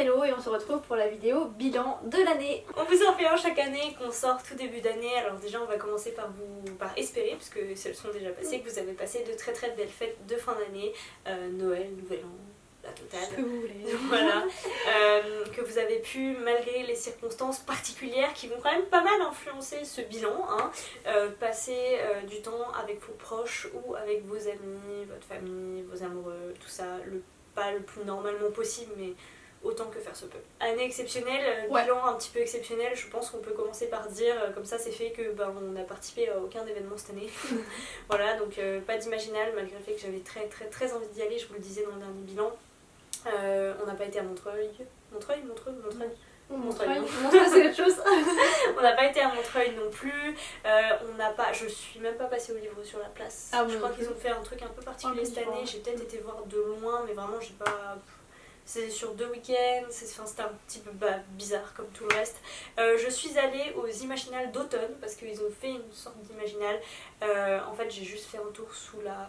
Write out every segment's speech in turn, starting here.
Hello et on se retrouve pour la vidéo bilan de l'année. On vous en fait un chaque année qu'on sort tout début d'année. Alors déjà on va commencer par espérer, puisque celles sont déjà passées, que vous avez passé de très très belles fêtes de fin d'année, Noël, Nouvel An, la totale. Ce que vous voulez. Voilà. Que vous avez pu, malgré les circonstances particulières qui vont quand même pas mal influencer ce bilan, hein, passer du temps avec vos proches ou avec vos amis, votre famille, vos amoureux, tout ça, pas le plus normalement possible, mais autant que faire se peut. Année exceptionnelle, bilan un petit peu exceptionnel, je pense qu'on peut commencer par dire, comme ça c'est fait, que on n'a participé à aucun événement cette année. Voilà, donc pas d'imaginal, malgré le fait que j'avais très envie d'y aller, je vous le disais dans le dernier bilan. On n'a pas été à Montreuil, Montreuil, c'est autre chose. On n'a pas été à Montreuil non plus. Je suis même pas passée au livre sur la place. Je crois qu'ils ont fait un truc un peu particulier cette année. J'ai peut-être été voir de loin, mais vraiment j'ai pas. C'est sur 2 week-ends, c'était un petit peu bizarre comme tout le reste. Je suis allée aux Imaginales d'automne parce qu'ils ont fait une sorte d'Imaginale. En fait, j'ai juste fait un tour sous la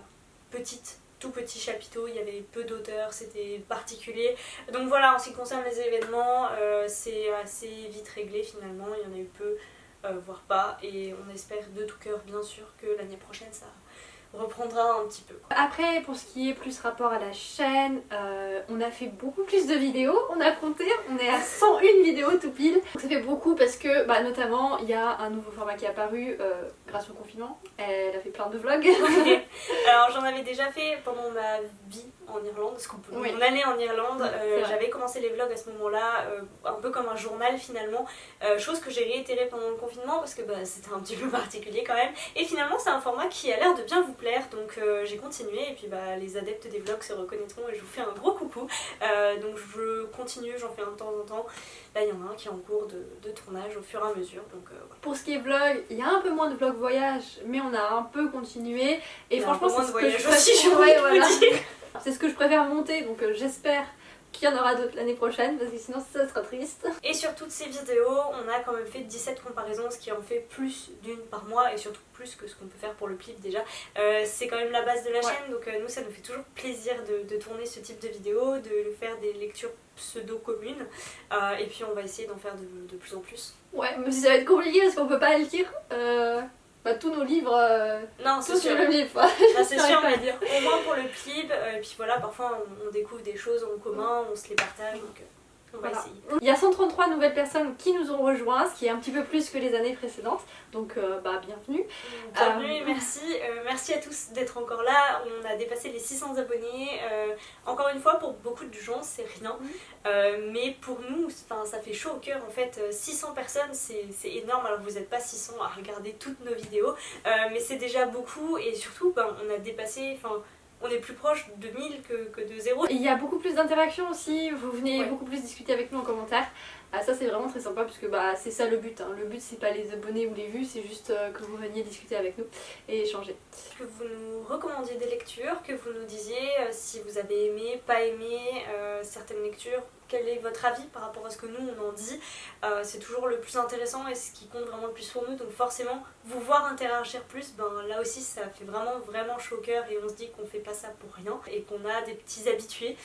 tout petit chapiteau, il y avait peu d'auteurs, c'était particulier. Donc voilà, en ce qui concerne les événements, c'est assez vite réglé finalement, il y en a eu peu, voire pas, et on espère de tout cœur bien sûr que l'année prochaine ça reprendra un petit peu. Après, pour ce qui est plus rapport à la chaîne, on a fait beaucoup plus de vidéos, on a compté, on est à 101 vidéos tout pile. Donc ça fait beaucoup parce que notamment il y a un nouveau format qui est apparu grâce au confinement. Elle a fait plein de vlogs. Alors j'en avais déjà fait pendant ma vie en Irlande, mon année en Irlande, j'avais commencé les vlogs à ce moment-là, un peu comme un journal finalement, chose que j'ai réitérée pendant le confinement parce que c'était un petit peu particulier quand même. Et finalement c'est un format qui a l'air de bien vous plaire, donc j'ai continué et puis les adeptes des vlogs se reconnaîtront et je vous fais un gros coucou. Donc je continue, j'en fais un de temps en temps. Là il y en a un qui est en cours de tournage au fur et à mesure. Donc, voilà. Pour ce qui est vlog, il y a un peu moins de vlog voyage, mais on a un peu continué. Et franchement c'est ce que je préfère. C'est ce que je préfère monter, donc j'espère qu'il y en aura d'autres l'année prochaine parce que sinon ça sera triste. Et sur toutes ces vidéos, on a quand même fait 17 comparaisons, ce qui en fait plus d'une par mois et surtout plus que ce qu'on peut faire pour le clip déjà. C'est quand même la base de la chaîne, donc nous ça nous fait toujours plaisir de tourner ce type de vidéos, de faire des lectures pseudo-communes et puis on va essayer d'en faire de plus en plus. Ouais, même si ça va être compliqué parce qu'on peut pas lire tous nos livres, non, c'est sûr. Le livre. C'est sûr, mais au moins pour le clip, et puis voilà, parfois on découvre des choses en commun, on se les partage, donc on va essayer. Il y a 133 nouvelles personnes qui nous ont rejoints, ce qui est un petit peu plus que les années précédentes, donc bienvenue. Bienvenue, merci. Merci à tous d'être encore là. On a dépassé les 600 abonnés. Encore une fois, pour beaucoup de gens, c'est rien. Mais pour nous, ça fait chaud au cœur. En fait, 600 personnes, c'est énorme. Alors vous n'êtes pas 600 à regarder toutes nos vidéos. Mais c'est déjà beaucoup. Et surtout, on a dépassé... On est plus proche de 1000 que de 0. Il y a beaucoup plus d'interactions aussi, vous venez beaucoup plus discuter avec nous en commentaire. Ça c'est vraiment très sympa puisque c'est ça le but. Le but c'est pas les abonnés ou les vues, c'est juste que vous veniez discuter avec nous et échanger. Que vous nous recommandiez des lectures, que vous nous disiez si vous avez aimé, pas aimé certaines lectures. Quel est votre avis par rapport à ce que nous on en dit, c'est toujours le plus intéressant et ce qui compte vraiment le plus pour nous, donc forcément vous voir interagir plus, là aussi ça fait vraiment chaud au cœur et on se dit qu'on fait pas ça pour rien et qu'on a des petits habitués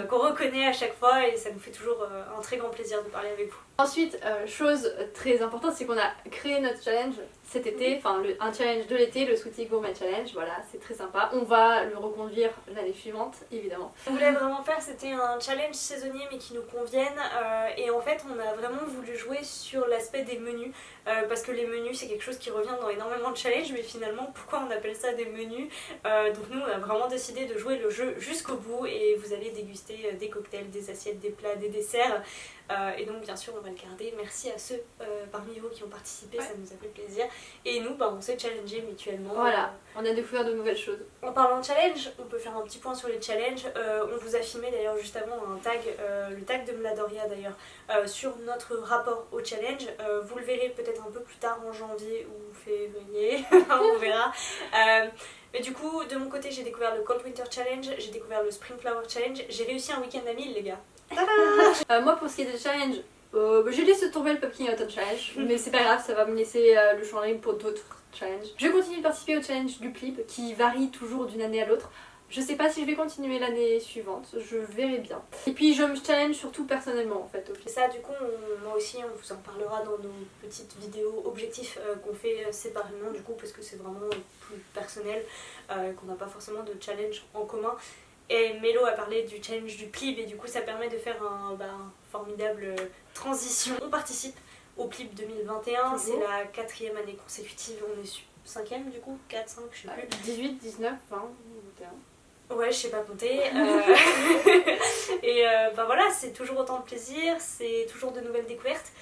qu'on reconnaît à chaque fois et ça nous fait toujours un très grand plaisir de parler avec vous. Ensuite, chose très importante, c'est qu'on a créé notre challenge cet été, un challenge de l'été, le Sweetie Gourmet Challenge, voilà, c'est très sympa. On va le reconduire l'année suivante, évidemment. On voulait vraiment faire, c'était un challenge saisonnier mais qui nous convienne et en fait on a vraiment voulu jouer sur l'aspect des menus parce que les menus c'est quelque chose qui revient dans énormément de challenges, mais finalement pourquoi on appelle ça des menus, donc nous on a vraiment décidé de jouer le jeu jusqu'au bout et vous allez déguster des cocktails, des assiettes, des plats, des desserts. Et donc bien sûr on va le garder. Merci à ceux parmi vous qui ont participé, ça nous a fait plaisir. Et nous on s'est challengé mutuellement. Voilà, on a découvert de nouvelles choses. En parlant de challenge, on peut faire un petit point sur les challenges. On vous a filmé d'ailleurs juste avant un tag, le tag de Mladoria d'ailleurs, sur notre rapport au challenge. Vous le verrez peut-être un peu plus tard en janvier ou février, on verra. Mais du coup, de mon côté, j'ai découvert le Cold Winter Challenge, j'ai découvert le Spring Flower Challenge, j'ai réussi un week-end à 1000 les gars. Moi pour ce qui est des challenges, j'ai laissé tomber le Pumpkin Autumn Challenge, mais c'est pas grave, ça va me laisser le champ libre pour d'autres challenges. Je continue de participer au challenge du clip qui varie toujours d'une année à l'autre. Je sais pas si je vais continuer l'année suivante, je verrai bien. Et puis je me challenge surtout personnellement en fait au final. Ça du coup, moi aussi on vous en parlera dans nos petites vidéos objectifs qu'on fait séparément du coup parce que c'est vraiment plus personnel, qu'on n'a pas forcément de challenge en commun. Et Mélo a parlé du challenge du PLIB et du coup ça permet de faire un formidable transition. On participe au PLIB 2021, c'est la 4e année consécutive, on est 5e du coup, 4, 5, je sais plus. 18, 19, 20, 21. Ouais, je sais pas compter. Et voilà, c'est toujours autant de plaisir, c'est toujours de nouvelles découvertes,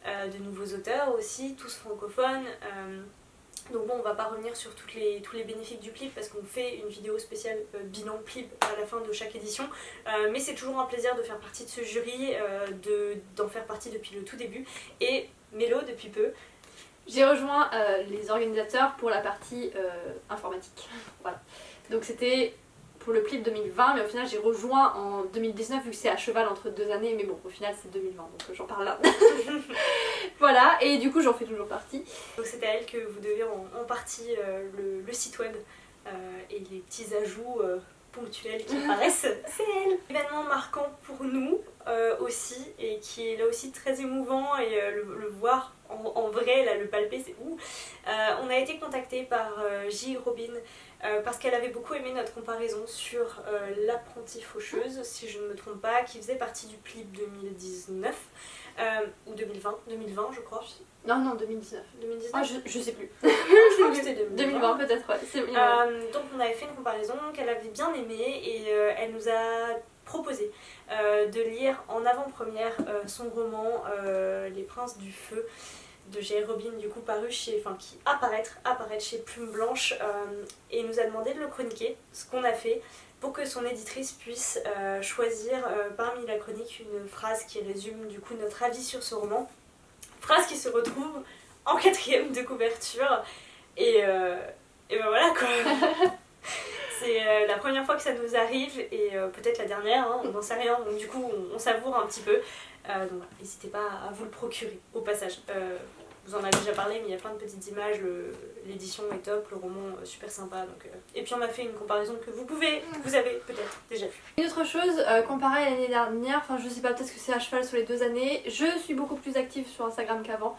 de nouveaux auteurs aussi, tous francophones. Donc bon, on va pas revenir sur tous les bénéfices du PLIB parce qu'on fait une vidéo spéciale bilan PLIB à la fin de chaque édition. Mais c'est toujours un plaisir de faire partie de ce jury, d'en faire partie depuis le tout début. Et Mélo depuis peu. J'ai rejoint les organisateurs pour la partie informatique. Voilà. Donc c'était pour le PLIB 2020, mais au final j'ai rejoint en 2019 vu que c'est à cheval entre 2 années, mais bon au final c'est 2020 donc j'en parle là. Voilà, et du coup j'en fais toujours partie. Donc c'est à elle que vous devez en partie le site web et les petits ajouts ponctuels qui apparaissent, c'est elle. Événement marquant pour nous aussi et qui est là aussi très émouvant et le voir en vrai, là le palper c'est ouh. On a été contacté par J. Robin parce qu'elle avait beaucoup aimé notre comparaison sur l'apprentie faucheuse, si je ne me trompe pas, qui faisait partie du PLIB 2019 ou 2020 je crois. Non, 2019. 2019 ah, je sais plus. Je crois que c'était 2020 peut-être, ouais. Donc on avait fait une comparaison qu'elle avait bien aimée et elle nous a proposé de lire en avant-première son roman Les Princes du Feu de J. Robin, du coup qui apparaître chez Plume Blanche et nous a demandé de le chroniquer, ce qu'on a fait pour que son éditrice puisse choisir parmi la chronique une phrase qui résume du coup notre avis sur ce roman, phrase qui se retrouve en 4e de couverture et ben voilà quoi. C'est la première fois que ça nous arrive et peut-être la dernière, hein, on n'en sait rien, donc du coup on savoure un petit peu. Donc voilà, n'hésitez pas à vous le procurer au passage. Vous en avez déjà parlé mais il y a plein de petites images, l'édition est top, le roman super sympa. Donc, et puis on a fait une comparaison que vous avez peut-être déjà vu. Une autre chose, comparée à l'année dernière, enfin je sais pas, peut-être que c'est à cheval sur les 2 années, je suis beaucoup plus active sur Instagram qu'avant.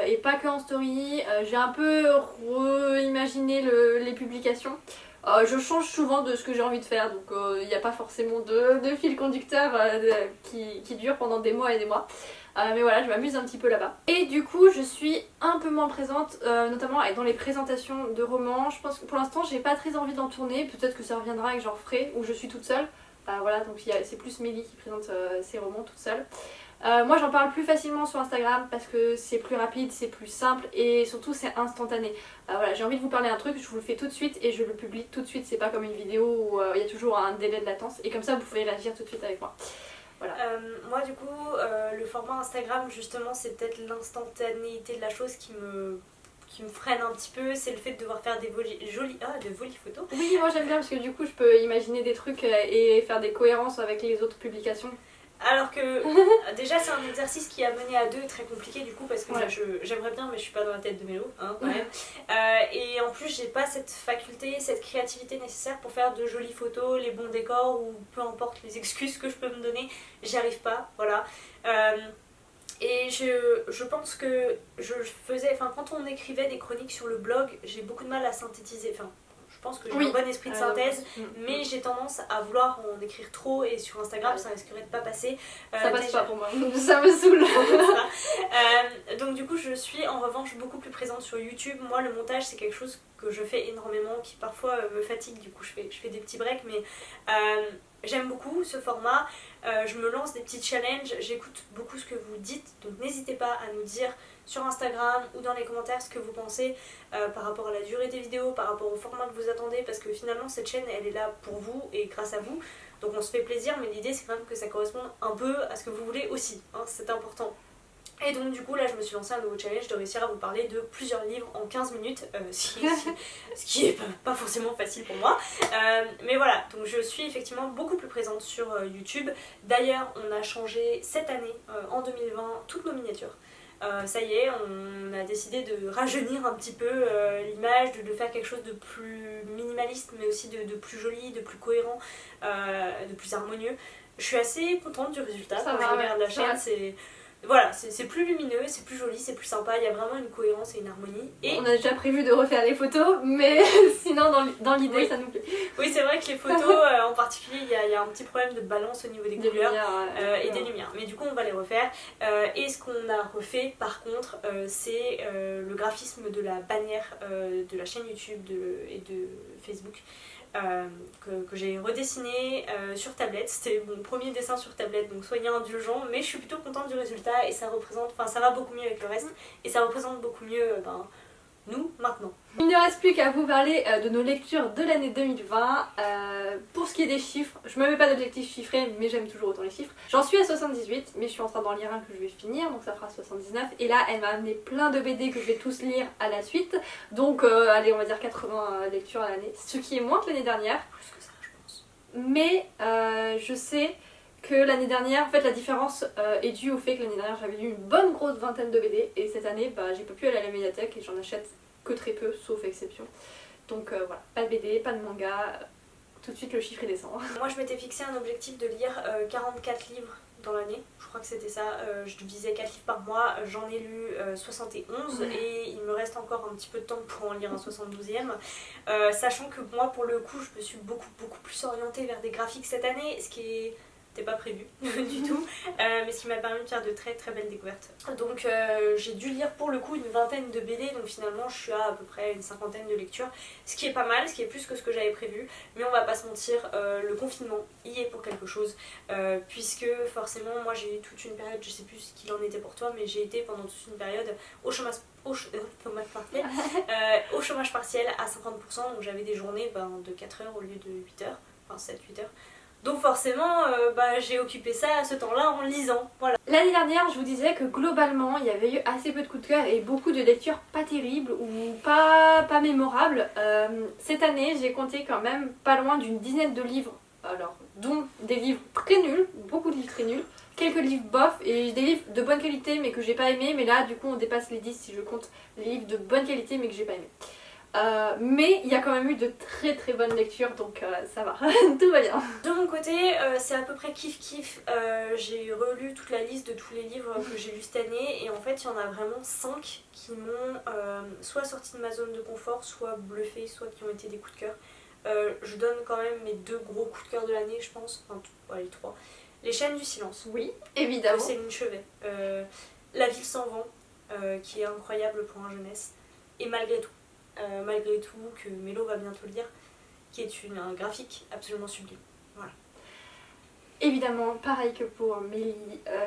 Et pas que en story, j'ai un peu reimaginé les publications. Je change souvent de ce que j'ai envie de faire, donc il n'y a pas forcément de fil conducteur qui dure pendant des mois et des mois. Mais voilà, je m'amuse un petit peu là-bas. Et du coup, je suis un peu moins présente, notamment dans les présentations de romans. Je pense que pour l'instant, j'ai pas très envie d'en tourner. Peut-être que ça reviendra et que j'en referai, ou je suis toute seule. Voilà, donc c'est plus Mélie qui présente ses romans toute seule. Moi j'en parle plus facilement sur Instagram parce que c'est plus rapide, c'est plus simple et surtout c'est instantané. Voilà, j'ai envie de vous parler d'un truc, je vous le fais tout de suite et je le publie tout de suite, c'est pas comme une vidéo où il y a toujours un délai de latence et comme ça vous pouvez réagir tout de suite avec moi. Voilà. Moi du coup le format Instagram justement c'est peut-être l'instantanéité de la chose qui me freine un petit peu, c'est le fait de devoir faire des jolies photos. Oui, moi j'aime bien parce que du coup je peux imaginer des trucs et faire des cohérences avec les autres publications. Alors que déjà c'est un exercice qui a mené à 2 très compliqué du coup parce que ouais. J'aimerais bien mais je suis pas dans la tête de Mélo hein, quand même. Et en plus j'ai pas cette faculté, cette créativité nécessaire pour faire de jolies photos, les bons décors ou peu importe les excuses que je peux me donner, j'y arrive pas, voilà. Et je pense que quand on écrivait des chroniques sur le blog, j'ai beaucoup de mal à synthétiser, je pense que j'ai un bon esprit de synthèse, mais j'ai tendance à vouloir en écrire trop et sur Instagram ça risquerait de pas passer. Ça passe pas pour moi, ça me saoule. Donc du coup je suis en revanche beaucoup plus présente sur YouTube. Moi le montage c'est quelque chose que je fais énormément, qui parfois me fatigue, du coup je fais des petits breaks, mais j'aime beaucoup ce format. Je me lance des petits challenges, j'écoute beaucoup ce que vous dites, donc n'hésitez pas à nous dire sur Instagram ou dans les commentaires ce que vous pensez par rapport à la durée des vidéos, par rapport au format que vous attendez, parce que finalement cette chaîne elle est là pour vous et grâce à vous, donc on se fait plaisir, mais l'idée c'est quand même que ça corresponde un peu à ce que vous voulez aussi, hein, c'est important. Et donc du coup là je me suis lancé un nouveau challenge de réussir à vous parler de plusieurs livres en 15 minutes, ce qui est pas forcément facile pour moi. Mais voilà, donc je suis effectivement beaucoup plus présente sur YouTube. D'ailleurs on a changé cette année, en 2020, toutes nos miniatures. ça y est, on a décidé de rajeunir un petit peu l'image, de faire quelque chose de plus minimaliste, mais aussi de plus joli, de plus cohérent, de plus harmonieux. Je suis assez contente du résultat quand je regarde la chaîne. C'est plus lumineux, c'est plus joli, c'est plus sympa, il y a vraiment une cohérence et une harmonie. Et on a déjà prévu de refaire les photos, mais sinon dans l'idée oui. Ça nous plaît. Oui, c'est vrai que les photos en particulier, il y a un petit problème de balance au niveau des couleurs et des lumières. Mais du coup on va les refaire. Et ce qu'on a refait par contre, c'est le graphisme de la bannière de la chaîne YouTube et de Facebook. Que j'ai redessiné sur tablette. C'était mon premier dessin sur tablette, donc soyez indulgents, mais je suis plutôt contente du résultat et ça va beaucoup mieux avec le reste et ça représente beaucoup mieux nous maintenant. Il ne reste plus qu'à vous parler de nos lectures de l'année 2020. Pour ce qui est des chiffres, je me mets pas d'objectif chiffré, mais j'aime toujours autant les chiffres. J'en suis à 78, mais je suis en train d'en lire un que je vais finir, donc ça fera 79. Et là, elle m'a amené plein de BD que je vais tous lire à la suite. Donc, allez, on va dire 80 lectures à l'année, ce qui est moins que l'année dernière. Plus que ça, je pense. Mais je sais que l'année dernière, en fait, la différence est due au fait que l'année dernière, j'avais lu une bonne grosse vingtaine de BD, et cette année, j'ai pas pu aller à la médiathèque et j'en achète que très peu, sauf exception. Donc voilà, pas de BD, pas de manga, tout de suite le chiffre est descend. Moi je m'étais fixé un objectif de lire 44 livres dans l'année, je crois que c'était ça, je visais 4 livres par mois, j'en ai lu 71 et il me reste encore un petit peu de temps pour en lire un 72e, sachant que moi pour le coup je me suis beaucoup plus orientée vers des graphiques cette année, ce qui n'était pas prévu du tout, mais ce qui m'a permis de faire de très belles découvertes. Donc j'ai dû lire pour le coup une vingtaine de BD, donc finalement je suis à peu près une cinquantaine de lectures, ce qui est pas mal, ce qui est plus que ce que j'avais prévu, mais on va pas se mentir, le confinement y est pour quelque chose, puisque forcément moi j'ai eu toute une période, je sais plus ce qu'il en était pour toi, mais j'ai été pendant toute une période au chômage partiel à 50%, donc j'avais des journées de 4 heures au lieu de 8 heures, enfin 7-8 heures. Donc forcément, j'ai occupé ça à ce temps-là en lisant. Voilà. L'année dernière, je vous disais que globalement, il y avait eu assez peu de coups de cœur et beaucoup de lectures pas terribles ou pas mémorables. Cette année, j'ai compté quand même pas loin d'une dizaine de livres, alors dont des livres très nuls, beaucoup de livres très nuls, quelques livres bof et des livres de bonne qualité mais que j'ai pas aimé. Mais là, du coup, on dépasse les 10 si je compte les livres de bonne qualité mais que j'ai pas aimé. Mais il y a quand même eu de très bonnes lectures, donc ça va, tout va bien. De mon côté, c'est à peu près kiff. J'ai relu toute la liste de tous les livres que j'ai lus cette année et en fait il y en a vraiment 5 qui m'ont soit sorti de ma zone de confort, soit bluffé, soit qui ont été des coups de cœur. Je donne quand même mes 2 gros coups de cœur de l'année, je pense, enfin les 3. Les Chaînes du Silence. Oui, évidemment. De Céline Chevet. La Ville sans vent, qui est incroyable pour un jeunesse. Et Malgré tout, que Mélo va bientôt lire, qui est un graphique absolument sublime. Voilà. Évidemment, pareil que pour Mélie,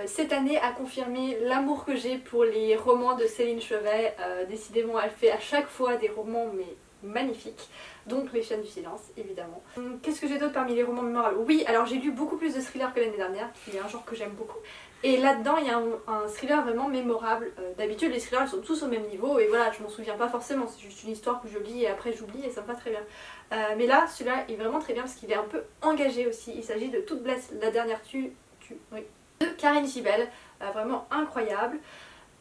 cette année a confirmé l'amour que j'ai pour les romans de Céline Chevet. Décidément, elle fait à chaque fois des romans mais magnifiques. Donc Les Chaînes du Silence, évidemment. Qu'est-ce que j'ai d'autre parmi les romans mémorables? Oui, alors j'ai lu beaucoup plus de thrillers que l'année dernière, qui est un genre que j'aime beaucoup. Et là-dedans, il y a un thriller vraiment mémorable. D'habitude, les thrillers ils sont tous au même niveau et voilà, je m'en souviens pas forcément. C'est juste une histoire que je lis et après j'oublie et ça me va très bien. Mais là, celui-là est vraiment très bien parce qu'il est un peu engagé aussi. Il s'agit de Toute blesse, la dernière oui, de Karine Gibel. Vraiment incroyable.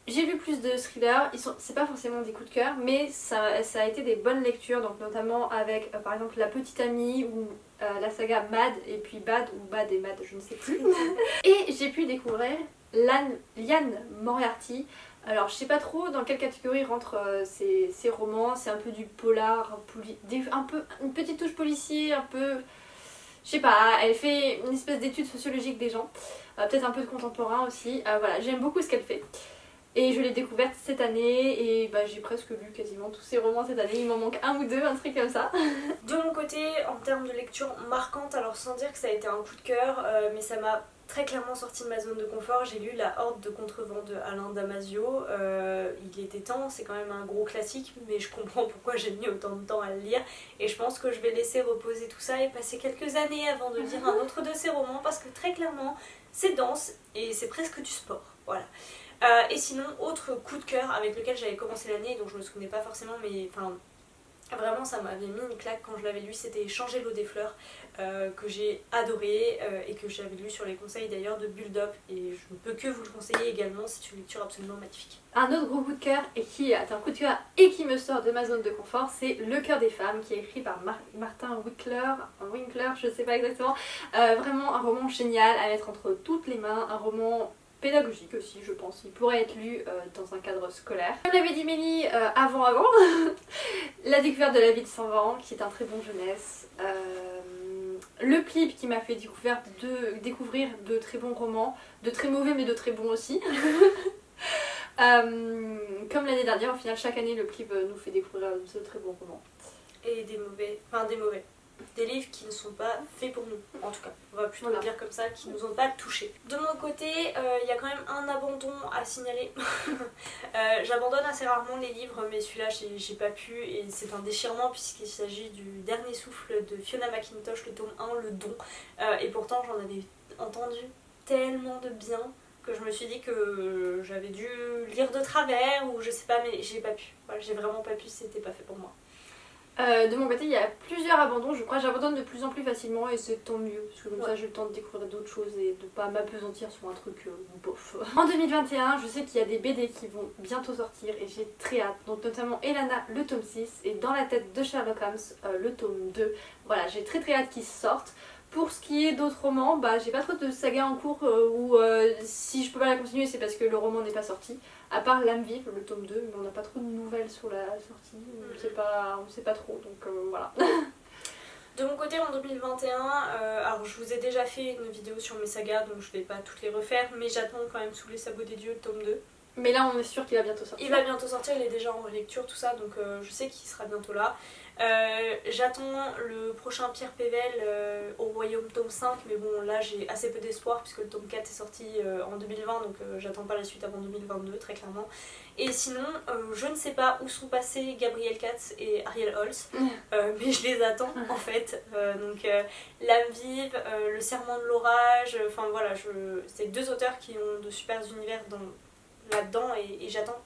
J'ai lu plus de thrillers, c'est pas forcément des coups de cœur, mais ça a été des bonnes lectures, donc notamment avec par exemple La Petite Amie ou la saga Mad et puis Bad ou Bad et Mad, je ne sais plus. Et j'ai pu découvrir Liane Moriarty. Alors je sais pas trop dans quelle catégorie rentrent ces romans, c'est un peu du polar, un peu une petite touche policier, un peu... Je sais pas, elle fait une espèce d'étude sociologique des gens, peut-être un peu de contemporain aussi, voilà, j'aime beaucoup ce qu'elle fait. Et je l'ai découverte cette année et j'ai presque lu quasiment tous ses romans cette année, il m'en manque un ou deux, un truc comme ça. De mon côté, en termes de lecture marquante, alors sans dire que ça a été un coup de cœur, mais ça m'a très clairement sorti de ma zone de confort, j'ai lu La Horde de Contrevent de Alain Damasio. Il était temps, c'est quand même un gros classique, mais je comprends pourquoi j'ai mis autant de temps à le lire et je pense que je vais laisser reposer tout ça et passer quelques années avant de lire un autre de ses romans parce que très clairement c'est dense et c'est presque du sport, voilà. Et sinon, autre coup de cœur avec lequel j'avais commencé l'année, dont je me souvenais pas forcément, mais enfin Vraiment ça m'avait mis une claque quand je l'avais lu, c'était Changer l'eau des fleurs, que j'ai adoré et que j'avais lu sur les conseils d'ailleurs de Build Up, et je ne peux que vous le conseiller également, c'est une lecture absolument magnifique. Un autre gros coup de cœur et qui est un coup de cœur et qui me sort de ma zone de confort, c'est Le cœur des femmes, qui est écrit par Martin Winkler, je sais pas exactement. Vraiment un roman génial à mettre entre toutes les mains, un roman pédagogique aussi, je pense. Il pourrait être lu dans un cadre scolaire. Comme l'avait dit Mélie avant, La découverte de la vie de Saint-Van, qui est un très bon jeunesse. Le Plib, qui m'a fait découvrir de très bons romans, de très mauvais mais de très bons aussi. Comme l'année dernière, au final, chaque année, le Plib nous fait découvrir de très bons romans. Et des mauvais. Des livres qui ne sont pas faits pour nous, en tout cas. On va plutôt le dire comme ça, qui nous ont pas touchés. De mon côté, il y a quand même un abandon à signaler. J'abandonne assez rarement les livres, mais celui-là, j'ai pas pu, et c'est un déchirement puisqu'il s'agit du dernier souffle de Fiona McIntosh, le tome 1, Le Don. Et pourtant, j'en avais entendu tellement de bien que je me suis dit que j'avais dû lire de travers, ou je sais pas, mais j'ai pas pu. Voilà, j'ai vraiment pas pu, c'était pas fait pour moi. De mon côté, il y a plusieurs abandons, je crois que j'abandonne de plus en plus facilement et c'est tant mieux, parce que comme ça j'ai le temps de découvrir d'autres choses et de pas m'apesantir sur un truc bof. En 2021, je sais qu'il y a des BD qui vont bientôt sortir et j'ai très hâte, donc notamment Elana, le tome 6, et Dans la tête de Sherlock Holmes, le tome 2. Voilà, j'ai très hâte qu'ils sortent. Pour ce qui est d'autres romans, j'ai pas trop de saga en cours où si je peux pas la continuer c'est parce que le roman n'est pas sorti. À part L'âme vive, le tome 2, mais on n'a pas trop de nouvelles sur la sortie, on sait pas trop, donc voilà. De mon côté en 2021, alors je vous ai déjà fait une vidéo sur mes sagas, donc je vais pas toutes les refaire, mais j'attends quand même Sous les sabots des dieux, le tome 2. Mais là on est sûr qu'il va bientôt sortir. Il va bientôt sortir, il est déjà en lecture, tout ça, donc je sais qu'il sera bientôt là. J'attends le prochain Pierre Pével au Royaume tome 5, mais bon là j'ai assez peu d'espoir puisque le tome 4 est sorti en 2020, donc j'attends pas la suite avant 2022 très clairement. Et sinon je ne sais pas où sont passés Gabriel Katz et Ariel Holz, mais je les attends en fait. Donc L'âme vive, Le serment de l'orage, enfin voilà, c'est deux auteurs qui ont de super univers là-dedans et j'attends.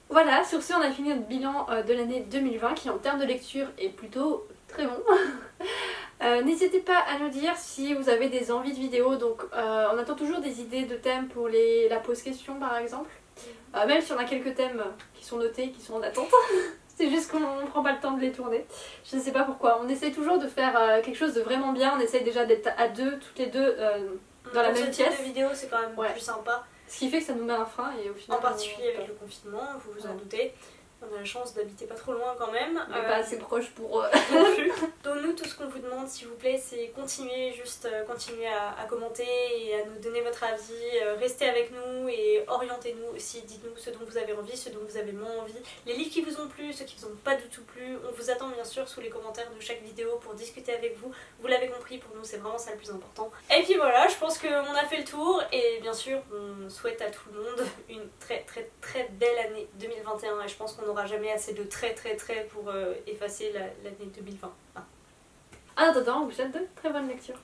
Voilà, sur ce on a fini notre bilan de l'année 2020 qui en termes de lecture est plutôt très bon. N'hésitez pas à nous dire si vous avez des envies de vidéos, donc on attend toujours des idées de thèmes pour la pause question par exemple. Même si on a quelques thèmes qui sont notés, qui sont en attente. C'est juste qu'on ne prend pas le temps de les tourner. Je ne sais pas pourquoi. On essaie toujours de faire quelque chose de vraiment bien, on essaie déjà d'être à deux, toutes les deux dans la même pièce. Ce type de vidéo c'est quand même plus sympa. Ce qui fait que ça nous met un frein et au final... En particulier avec le confinement, vous vous en doutez. On a la chance d'habiter pas trop loin quand même. Mais pas assez proche pour... non plus. Donc nous, tout ce qu'on vous demande s'il vous plaît, c'est continuer à commenter et à nous donner votre avis. Restez avec nous et orientez-nous aussi. Dites-nous ce dont vous avez envie, ce dont vous avez moins envie. Les livres qui vous ont plu, ceux qui vous ont pas du tout plu. On vous attend bien sûr sous les commentaires de chaque vidéo pour discuter avec vous. Vous l'avez compris, pour nous c'est vraiment ça le plus important. Et puis voilà, je pense qu'on a fait le tour. Et bien sûr, on souhaite à tout le monde une très belle année 2021. Et je pense qu'on n'aura jamais assez de très pour effacer l'année 2020. En attendant, on vous souhaite de très bonnes lectures.